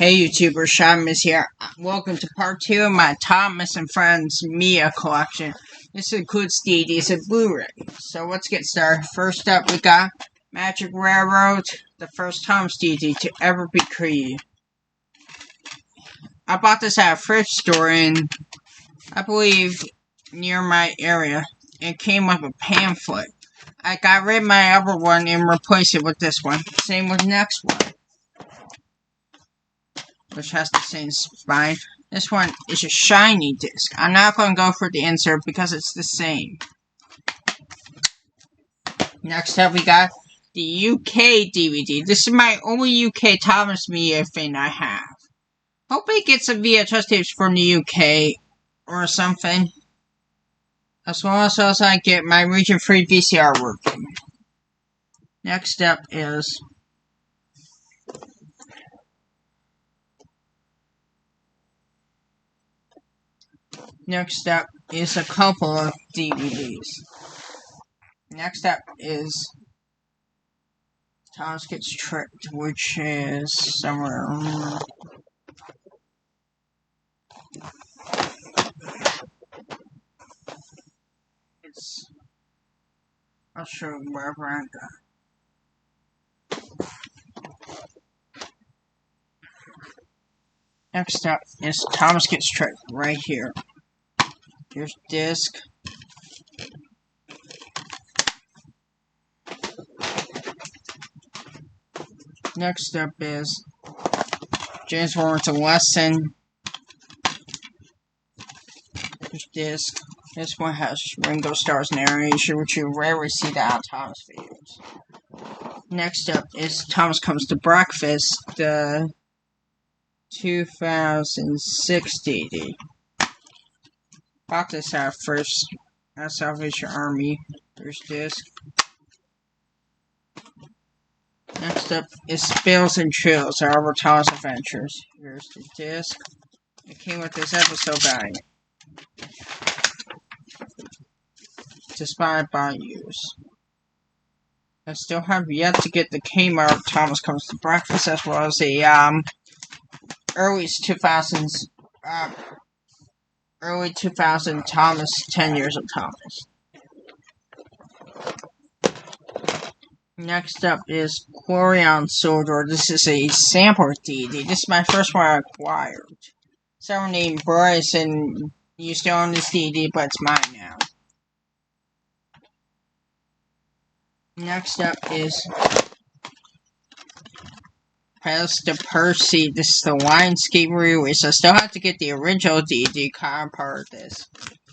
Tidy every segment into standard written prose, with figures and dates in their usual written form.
Hey YouTuber, Shamus here. Welcome to part 2 of my Thomas and Friends Mia collection. This includes DVDs and Blu-ray. So let's get started. First up, we got Magic Railroad, the first Thomas DVD to ever be created. I bought this at a thrift store in, I believe, near my area. It came with a pamphlet. I got rid of my other one and replaced it with this one. Same with the next one, which has the same spine. This one is a shiny disc. I'm not going to go for the insert because it's the same. Next up, we got the UK DVD. This is my only UK Thomas Mia thing I have. Hope it gets some VHS tapes from the UK or something. As well as I get my Region 3 VCR working. Next up is a couple of DVDs. Next up is Thomas Gets Tricked, which is somewhere. I'll show you wherever I got. Next up is Thomas Gets Tricked, right here. Here's disc. Next up is James Warren's Lesson. Here's disc. This one has Ringo Starr's narration, which you rarely see that on Thomas videos. Next up is Thomas Comes to Breakfast, the 2006 DVD. Bought this at first at Salvation Army. There's disc. Next up is Spills and Chills, Albert Thomas Adventures. Here's the disc. It came with this episode guide. Inspired by use. I still have yet to get the Kmart Thomas Comes to Breakfast, as well as the early 2000s Thomas 10 Years of Thomas. Next up is Chlorion Soldier. This is a sampler DVD. This is my first one I acquired. Someone named Bryce and used to own this DVD, but it's mine now. Next up is Pastor Percy. This is the Lionsgate re-release. I still have to get the original DVD part of this.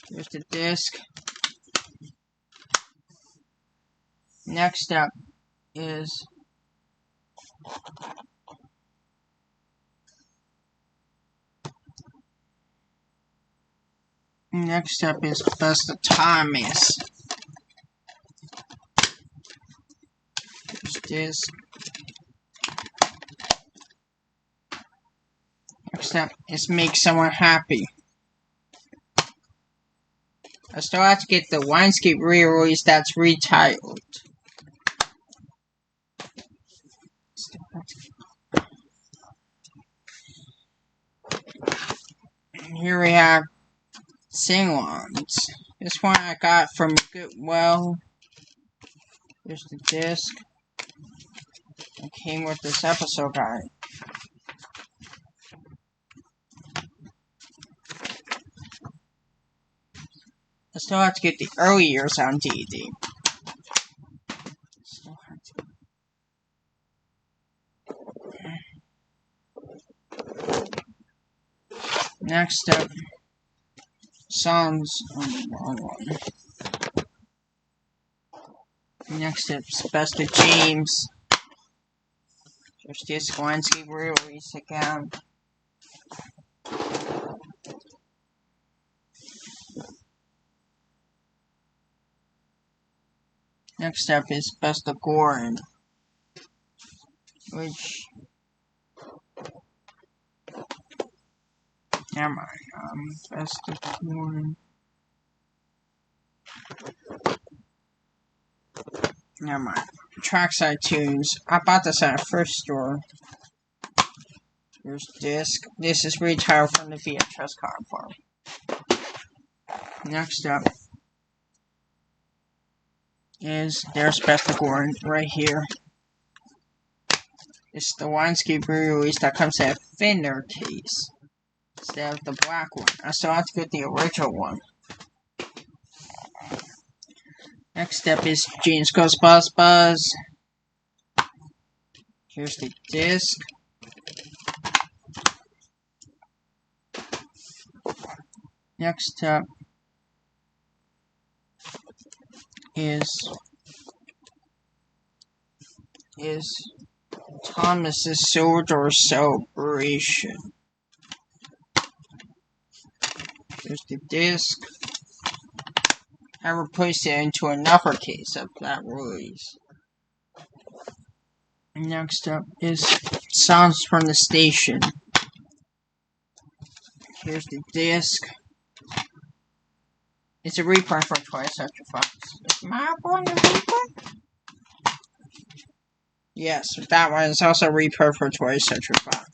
Here's the disc. Next up is Best of Thomas. Disc. Next up is Make Someone Happy. I still have to get the Lionsgate re-release that's retitled. And here we have Sing-Alongs. This one I got from Goodwill. Here's the disc. It came with this episode guide. I still have to get the early years on DVD. Next up, songs on the wrong one. Next up, Best of James. There's this Lionsgate re-release again. Next up is Best of Gordon, which never mind. Best of Gordon. Never mind. Trackside Tunes. I bought this at a thrift store. Here's disc. This is retired from the VHS card farm. Next up is there's Bethagorn right here. It's the Winescape re-release that comes in a thinner case instead of the black one. I still have to get the original one. Next step is Gene's Ghost Buzz. Here's the disc. Next up is Thomas's Soldier Celebration. Here's the disc. I replaced it into another case of that release. Next up is Sounds from the Station. Here's the disc. It's a reprint for Twice After Fox. Is my one a reprint? Yes, that one is also a reprint for Twice After Fox.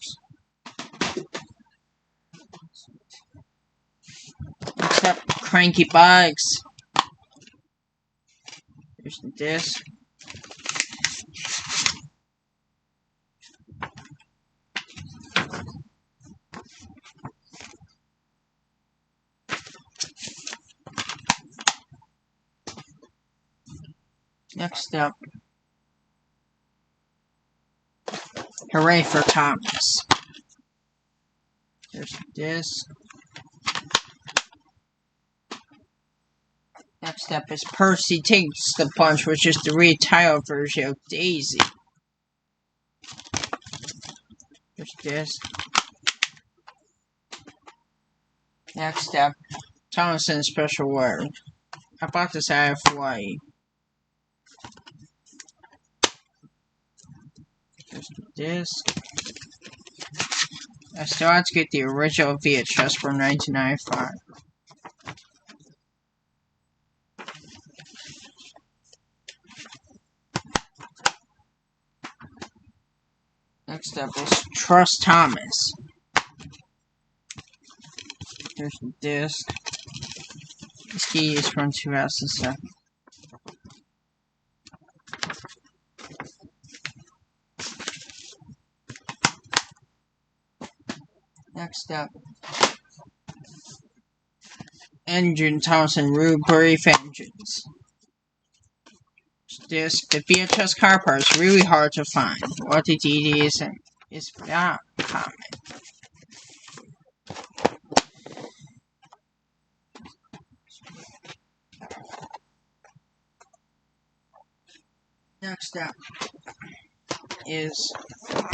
Next up, Cranky Bugs. Here's the disc. Next up, Hooray for Thomas. There's the disc. Next up is Percy Takes the Punch, which is the retitled version of Daisy. There's disc. Next up, Thomason's Special Word. I bought this out of Hawaii. There's the disc. I still have to get the original VHS from 1995. Next up is Trust Thomas. Here's the disc. This key is from 2007. Next up, Engine Thompson Ruby Vengeance. Disc, the VHS car part is really hard to find. What the DD is not common. Next up is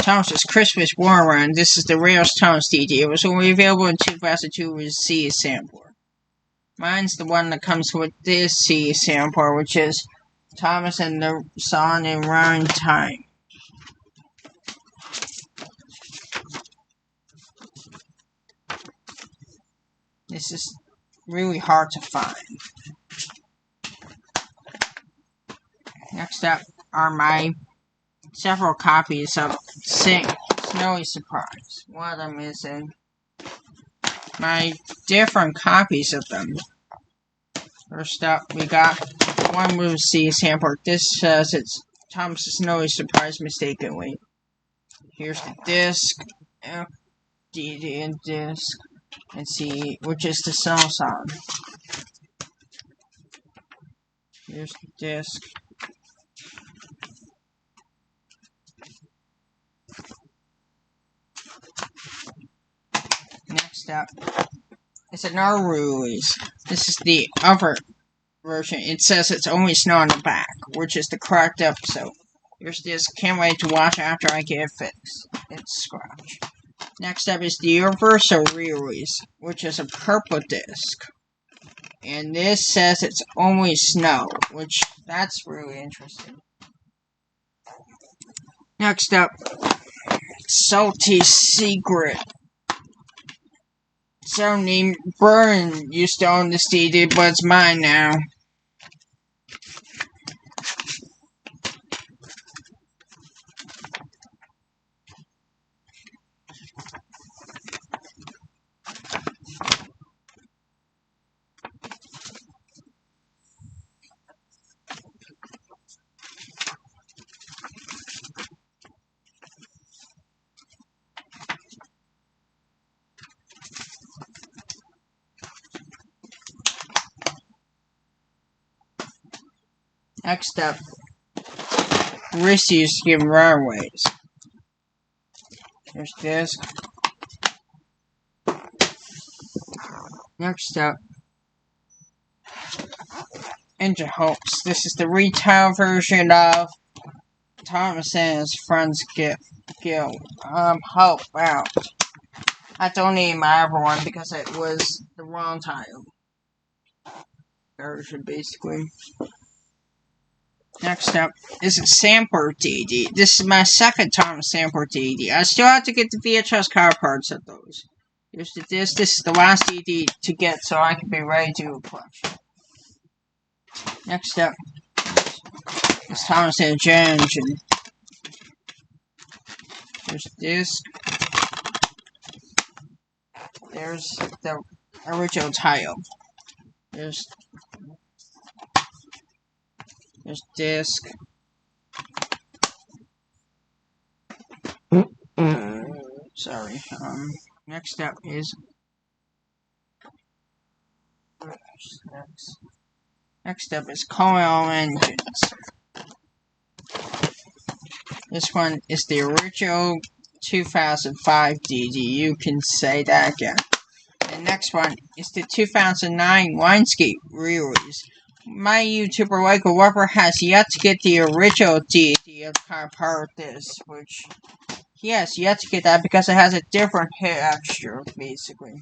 Thomas's Christmas War Run. This is the rarest Thomas DD. It was only available in 2002 with C sampler. Mine's the one that comes with this C sampler, which is Thomas and the Song in Rhyme Time. This is really hard to find. Next up are my several copies of Snowy Surprise. One of them is in my different copies of them. First up, we got one with C sampler. This says it's Thomas's Snowy Surprise mistakenly. Here's the disc, DD and disc, and C, which is the song. Here's the disc. Next up, it's another release. This is the other version. It says it's only snow on the back, which is the correct episode. Here's this. Can't wait to watch after I get it fixed. It's scratch. Next up is the Universal release, which is a purple disc. And this says it's only snow, which that's really interesting. Next up, Salty Secret. Someone named Burn used to own this CD, but it's mine now. Next up, Risky Skim Runways. There's this. Next up, Engine Hopes. This is the retail version of Thomas and his friends Guild. Help out. I don't need my other one because it was the wrong title version, basically. Next up is a Sampler DD. This is my second Thomas Sampler DD. I still have to get the VHS car parts of those. Here's the disc. This is the last DD to get so I can be ready to do a collection. Next up is Thomas and Jet Engine. There's the disc. There's the original title. There's disc. Sorry. Next up is Coil Engines. This one is the original 2005 DD. You can say that again. The next one is the 2009 Lionsgate re-release. My YouTuber Michael Weber has yet to get the original DD of Car Part this, which he has yet to get that because it has a different hit extra, basically.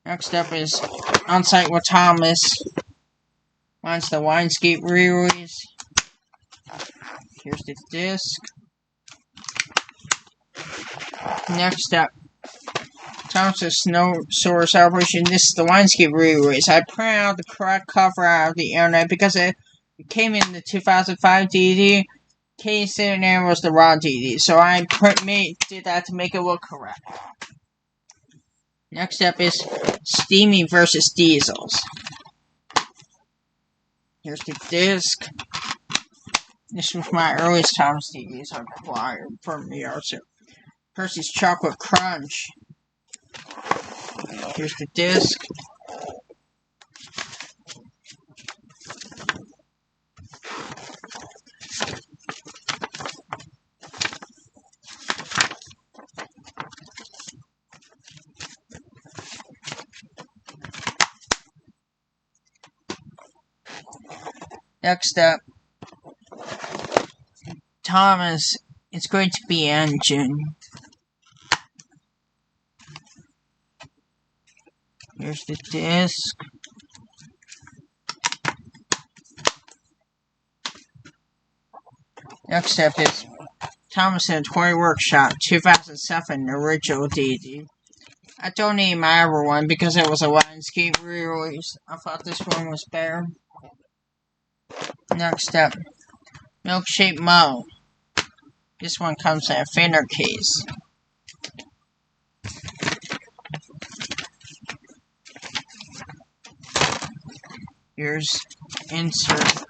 Next up is On Site with Thomas. Mine's the Lionsgate re-release. Here's the disc. Next up, Thomas's Snow Soarer Celebration. This is the Lionsgate re-release. I printed out the correct cover out of the internet because it came in the 2005 DD. Case in there was the raw DD, so I did that to make it look correct. Next up is Steamy vs. Diesels. Here's the disc. This was my earliest Thomas DDs I acquired from the art. Hershey's Chocolate Crunch. Here's the disc. Next up, Thomas, it's going to be Engine. Here's the disc. Next up is Thomas and Toy Workshop 2007 original DD. I don't need my other one because it was a Lionsgate re-release. I thought this one was better. Next up, Milkshake Mo. This one comes in a thinner case. Here's insert.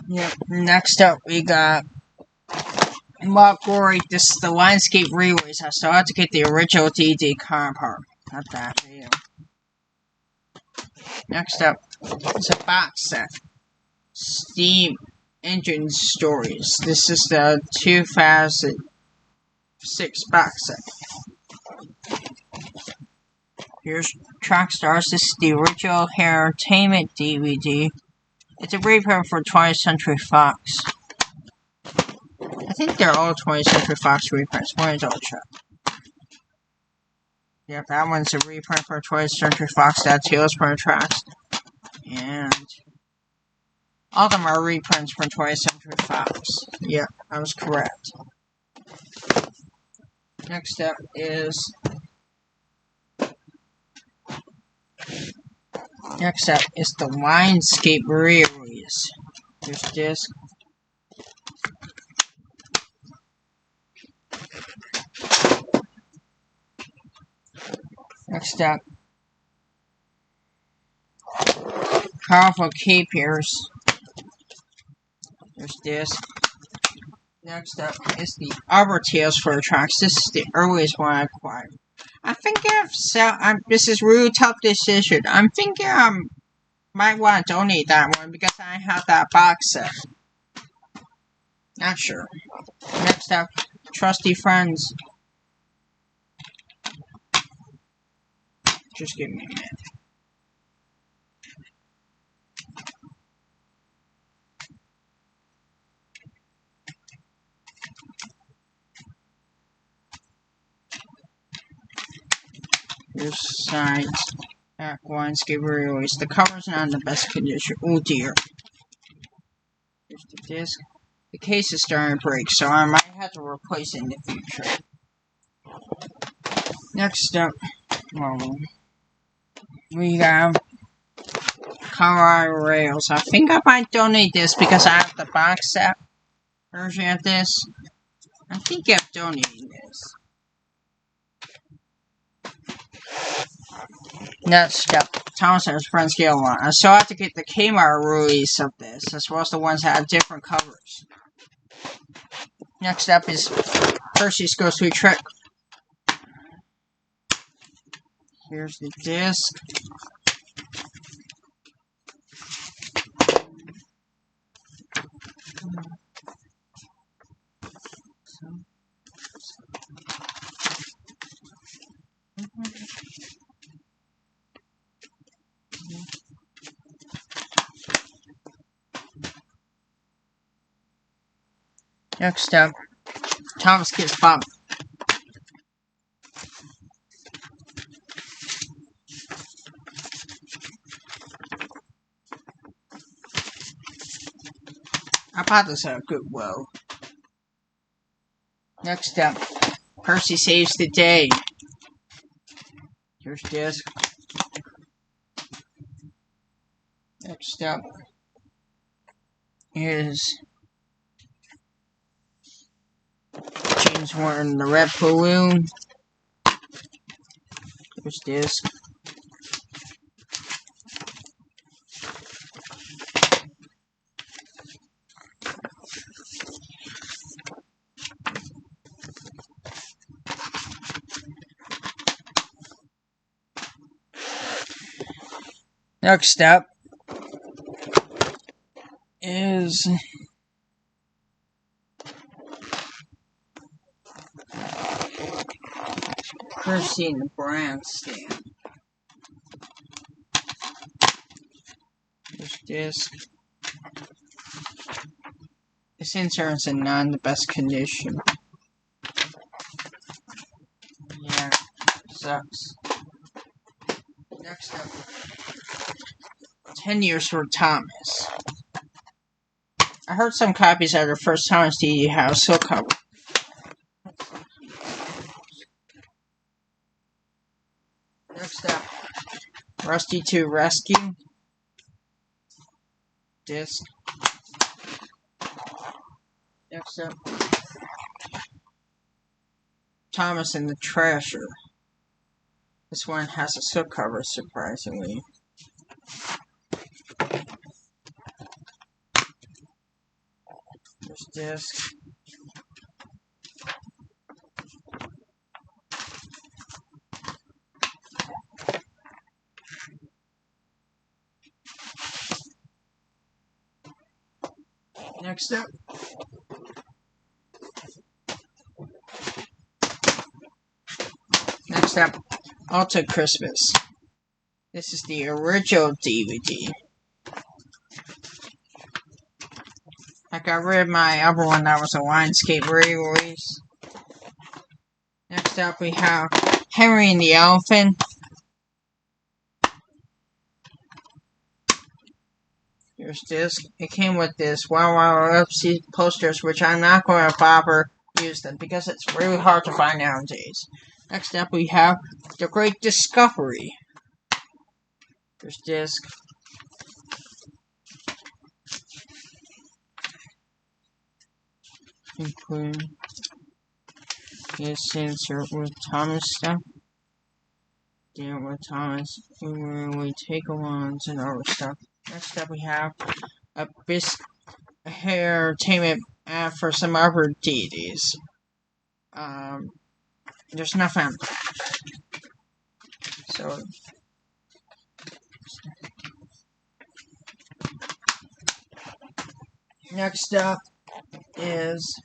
Yep. Next up, we got Mark Rory. This is the Lionsgate re-release. I still have to get the original DD car part. Not that video. Next up, it's a box set. Steam Engine Stories. This is the 2006 box set. Here's Track Stars. This is the original Entertainment DVD. It's a reprint for 20th Century Fox. I think they're all 20th Century Fox reprints. Let me double check. Yep, that one's a reprint for 20th Century Fox. That's Tailspin Tracks. And all of them are reprints from 20th Century Fox. Yep, I was correct. Next up is the Lionsgate re-release. Here's disc. Next up, powerful K-Pairs. There's this. Next up is the Arbor Tales for Tracks. This is the earliest one I acquired. I think this is a really tough decision. I'm thinking I might want to donate that one because I have that box set. Not sure. Next up, Trusty Friends. Just give me a minute. Here's sides. Back one, skip release. The cover's not in the best condition. Oh dear. Here's the disc. The case is starting to break, so I might have to replace it in the future. Next up, we have Colorado Rails. I think I might donate this because I have the box set version of this. I think I'm donating this. Next up, Thomas and his friends get along. I still have to get the Kmart release of this, as well as the ones that have different covers. Next up is Percy's Goes to a Trick. Here's the disc. Next up, Thomas Gets Bumped. I bought this at Goodwill. Next up, Percy Saves the Day. Here's disc. Next up is James Warren, the Red Balloon. Here's disc. Next up is Percy and the Bandstand. There's disc. This insert's in not in the best condition. Yeah, sucks. Next up, 10 Years for Thomas. I heard some copies of the first Thomas CD have silk cover. Next up, Rusty to Rescue. Disc. Next up, Thomas and the Treasure. This one has a silk cover, surprisingly. There's disc. Next up, Alta Christmas. This is the original DVD. I got rid of my other one that was a Lionsgate re-release. Next up we have Henry and the Elephant. Here's disc. It came with this Wild Wild West posters, which I'm not going to bother use them because it's really hard to find nowadays. Next up we have The Great Discovery. There's disc. Including his insert with Thomas stuff. deal with Thomas. We take ones and other stuff. Next up, we have a bisque entertainment ad for some other deities. There's nothing. So next up is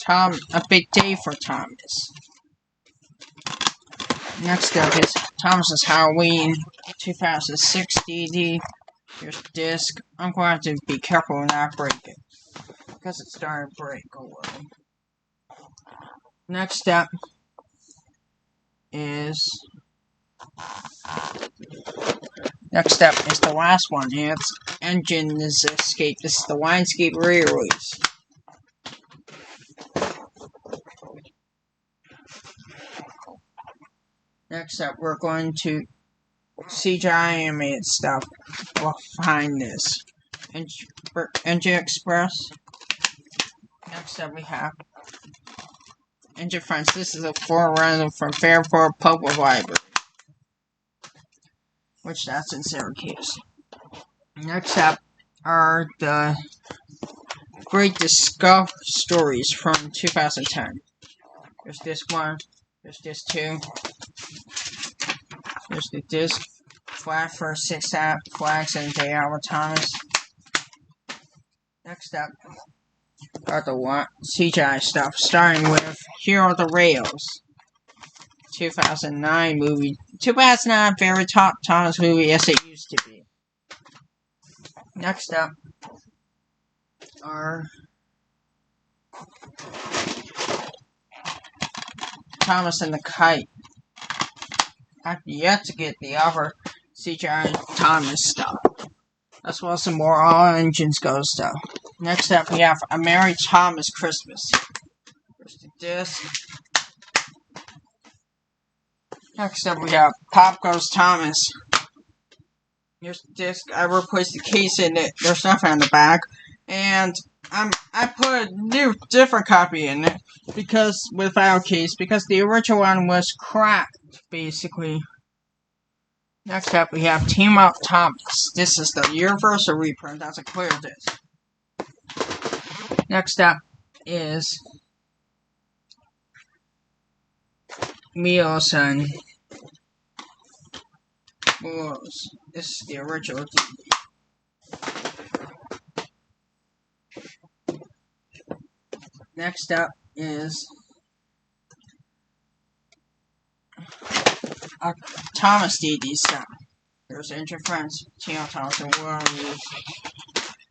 a big day for Thomas. Next up is Thomas's Halloween 2006 DVD. Here's the disc. I'm going to have to be careful and not break it because it's starting to break a little. Next up is the last one. And it's Engine's Escape. This is the Lionsgate re-release. Next up, we're going to CGI animated stuff behind this. Engine Express. Next up, we have Engine Friends. This is a forerunner from Fairport Public Library, which that's in Syracuse. Next up are the Great Discovery Stories from 2010. There's this one. There's this two. There's the disc flag for 6 flags and Day Out with Thomas. Next up are the CGI stuff, starting with Hero of the Rails, 2009 movie. 2009 very top Thomas movie as it used to be. Next up are Thomas and the Kite. I've yet to get the other CGI Thomas stuff, as well as some more All Engines Go stuff. Next up, we have A Merry Thomas Christmas. Here's the disc. Next up, we have Pop Goes Thomas. Here's the disc. I replaced the case in it. There's nothing on the back, and I put a different copy in it because without case because the original one was cracked. Basically. Next up, we have Team Up Thomas. This is the Universal reprint. That's a clear disc. Next up is Meals and Blues. This is the original DVD. Next up is Thomas DVD stuff. There's Engine Friends, Team Thomas, and World.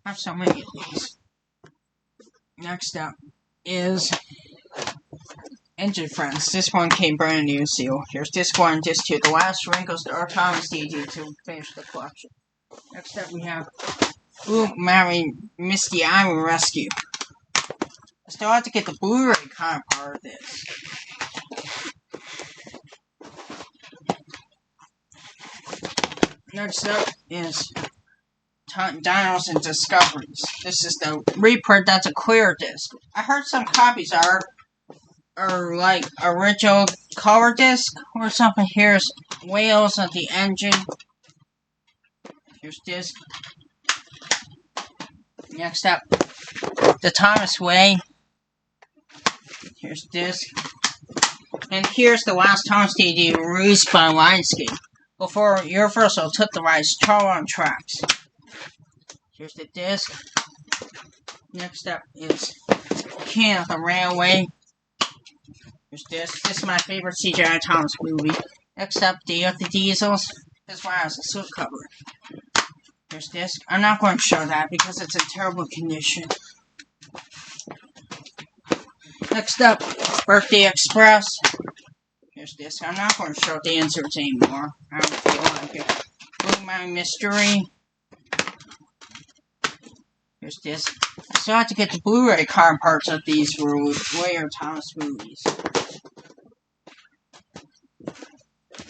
I have so many of these. Next up is Engine Friends. This one came brand new seal. Here's disc 1, disc 2. The last wrinkles to our Thomas DVD to finish the collection. Next up we have Ooh, Mary Misty Island Rescue. I still have to get the Blu-ray kind of part of this. Next up is Dinos and Discoveries. This is the reprint that's a clear disc. I heard some copies are like original color disc or something. Here's Whales of the Engine. Here's disc. Next up, The Thomas Way. Here's disc. And here's the last Thomas DVD released by Lionsgate before Universal took the rights to Charlton Tracks. Here's the disc. Next up is King of the Railway. Here's this. This is my favorite CGI Thomas movie. Next up, Day of the Diesels. This one has a suit cover. Here's this. I'm not going to show that because it's in terrible condition. Next up, Birthday Express. Here's this. I'm not going to show the inserts anymore. I don't feel like it. Blue Mountain Mystery. Here's this. I still have to get the Blu-ray card parts of these later Thomas movies.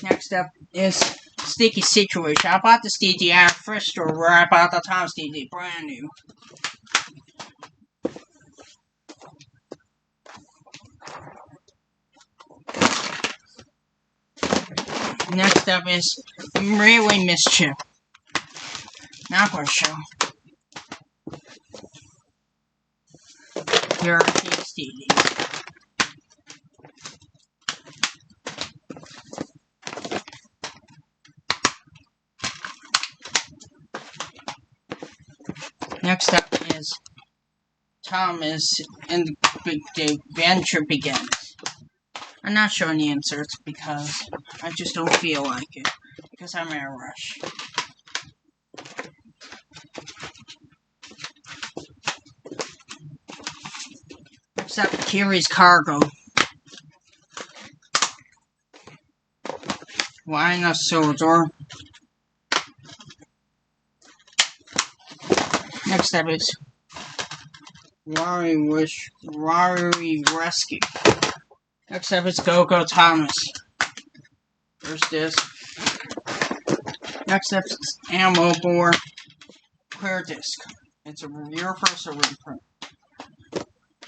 Next up is Sticky Situation. I bought this DVD at a thrift store where I bought the Thomas DVD brand new. Next up is Railway Mischief. Not for show. Here are these DVDs. Next up is Thomas and the Adventure Begins. I'm not showing the inserts because I just don't feel like it. Because I'm in a rush. Next up, Kiri's Cargo. Wine Soldier. Next up is Rari Rescue. Next up is Go-Go Thomas. There's this. Next up is Ammo Bore Clear Disc. It's a universal reprint.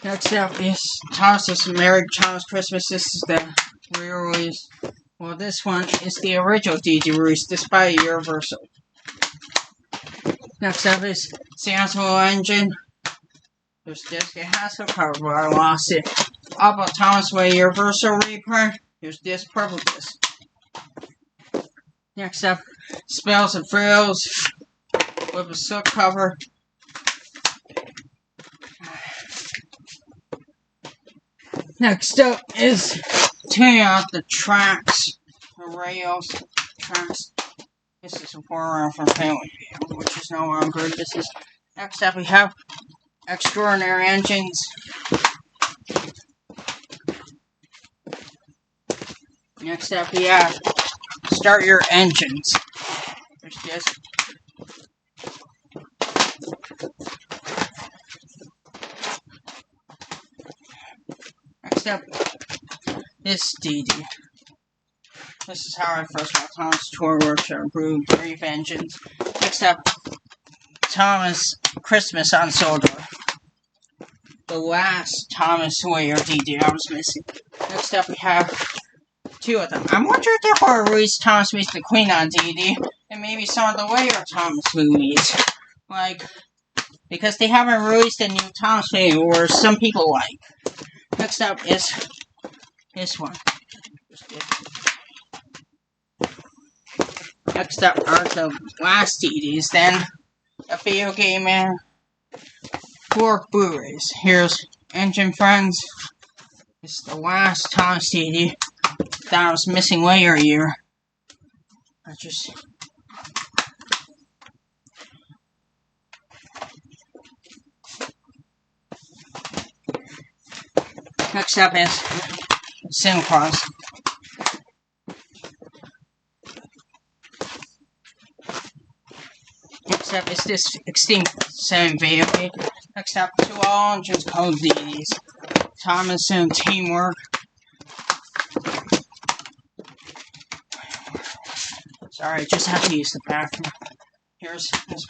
Next up is Thomas's Merry Thomas Christmas. This is the re-release. Well, this one is the original DD release, despite a universal. Next up is Santa's Little Engine. There's this. It has a cover, but I lost it. All about Thomas Way Universal reprint. Here's this purple disc. Next up, Spells and Frills with a silk cover. Next up is tuning out the tracks, the rails, tracks. This is a forerunner from Family Video, which is no longer. This is next up. We have Extraordinary Engines. Next up, we have Start Your Engines. There's this. Next up, this DD. This is how I first got Thomas Toy Workshop Brew Brief Engines. Next up, Thomas Christmas on Soldier. The last Thomas Sawyer DD I was missing. Next up, we have two of them. I'm wondering if they'll release Thomas Meets the Queen on DD, and maybe some of the later Thomas movies. Like, because they haven't released a new Thomas movie, or some people like. Next up is this one. Next up are the last DDs, then a video game and 4 Blu-rays. Here's Engine Friends. It's the last Thomas DD that I was missing later a year. Next up is Santa Claus. Next up is this Extinct 7 video game. Next up, 2 all engines called DDs. Thomas and Teamwork. Sorry, I just have to use the bathroom. Here's this.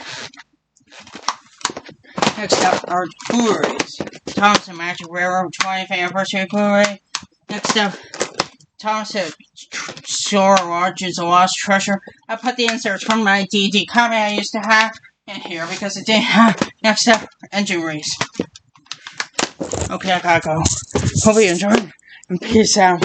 Next up are Blu-rays. Thomas and Magic Railroad 20th Anniversary Blu-ray. Next up, Thomas and Sora Rogers A Lost Treasure. I put the inserts from my DD copy I used to have in here because it didn't have. Next up, Engine Race. Okay, I gotta go. Hope you enjoyed, and peace out.